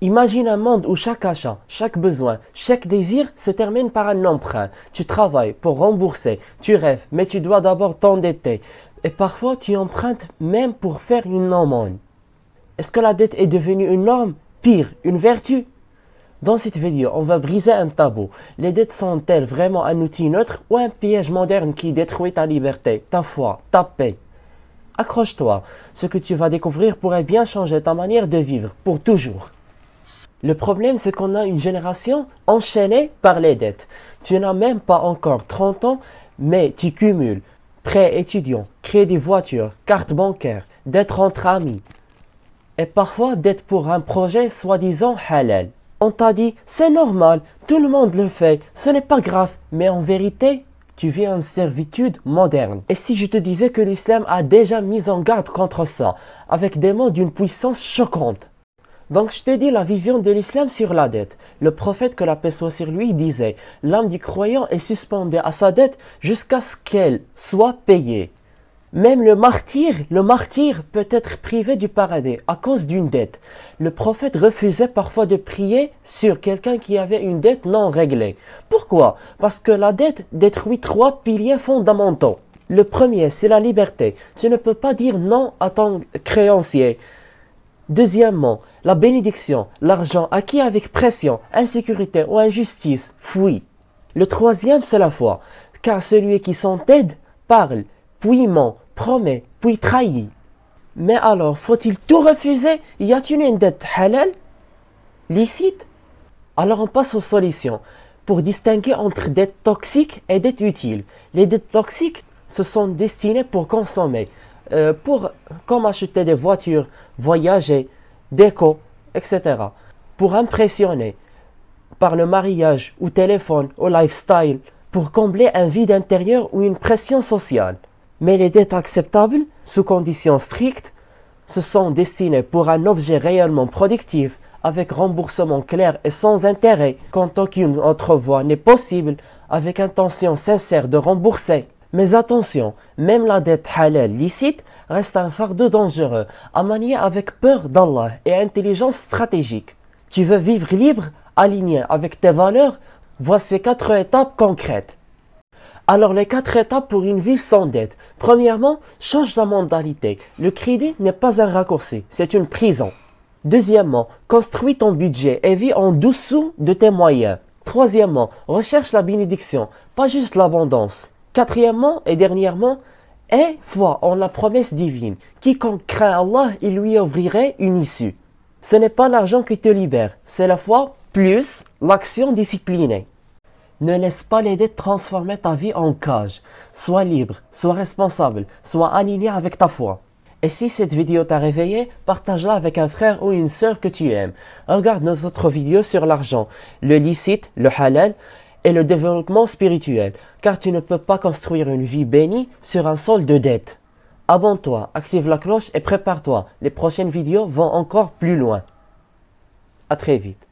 Imagine un monde où chaque achat, chaque besoin, chaque désir se termine par un emprunt. Tu travailles pour rembourser, tu rêves, mais tu dois d'abord t'endetter. Et parfois, tu empruntes même pour faire une aumône. Est-ce que la dette est devenue une norme? Pire, une vertu? Dans cette vidéo, on va briser un tabou. Les dettes sont-elles vraiment un outil neutre ou un piège moderne qui détruit ta liberté, ta foi, ta paix? Accroche-toi, ce que tu vas découvrir pourrait bien changer ta manière de vivre pour toujours. Le problème, c'est qu'on a une génération enchaînée par les dettes. Tu n'as même pas encore 30 ans, mais tu cumules prêts étudiants, crédit voiture, carte bancaire, dettes entre amis. Et parfois, dettes pour un projet soi-disant halal. On t'a dit, c'est normal, tout le monde le fait, ce n'est pas grave. Mais en vérité, tu vis en servitude moderne. Et si je te disais que l'islam a déjà mis en garde contre ça, avec des mots d'une puissance choquante? Donc je te dis la vision de l'islam sur la dette. Le prophète, que la paix soit sur lui, disait: l'âme du croyant est suspendue à sa dette jusqu'à ce qu'elle soit payée. Même le martyr peut être privé du paradis à cause d'une dette. Le prophète refusait parfois de prier sur quelqu'un qui avait une dette non réglée. Pourquoi? Parce que la dette détruit 3 piliers fondamentaux. Le premier, c'est la liberté. Tu ne peux pas dire non à ton créancier. Deuxièmement, la bénédiction, l'argent acquis avec pression, insécurité ou injustice, fuit. Le troisième, c'est la foi, car celui qui s'entête parle, puis ment, promet, puis trahit. Mais alors, faut-il tout refuser? Y a-t-il une dette halal, licite? Alors on passe aux solutions, pour distinguer entre dettes toxiques et dettes utiles. Les dettes toxiques, ce sont destinées pour consommer, comme acheter des voitures, voyager, déco, etc. Pour impressionner, par le mariage ou téléphone ou lifestyle, pour combler un vide intérieur ou une pression sociale. Mais les dettes acceptables, sous conditions strictes, ce sont destinées pour un objet réellement productif, avec remboursement clair et sans intérêt, quand aucune autre voie n'est possible, avec intention sincère de rembourser. Mais attention, même la dette halal licite reste un fardeau dangereux, à manier avec peur d'Allah et intelligence stratégique. Tu veux vivre libre, aligné avec tes valeurs? Voici 4 étapes concrètes. Alors les 4 étapes pour une vie sans dette. Premièrement, change ta mentalité. Le crédit n'est pas un raccourci, c'est une prison. Deuxièmement, construis ton budget et vis en dessous de tes moyens. Troisièmement, recherche la bénédiction, pas juste l'abondance. Quatrièmement et dernièrement, aie foi en la promesse divine. Quiconque craint Allah, il lui ouvrirait une issue. Ce n'est pas l'argent qui te libère, c'est la foi plus l'action disciplinée. Ne laisse pas les dettes transformer ta vie en cage. Sois libre, sois responsable, sois aligné avec ta foi. Et si cette vidéo t'a réveillé, partage-la avec un frère ou une sœur que tu aimes. Regarde nos autres vidéos sur l'argent, le licite, le halal et le développement spirituel, car tu ne peux pas construire une vie bénie sur un sol de dette. Abonne-toi, active la cloche et prépare-toi, les prochaines vidéos vont encore plus loin. À très vite.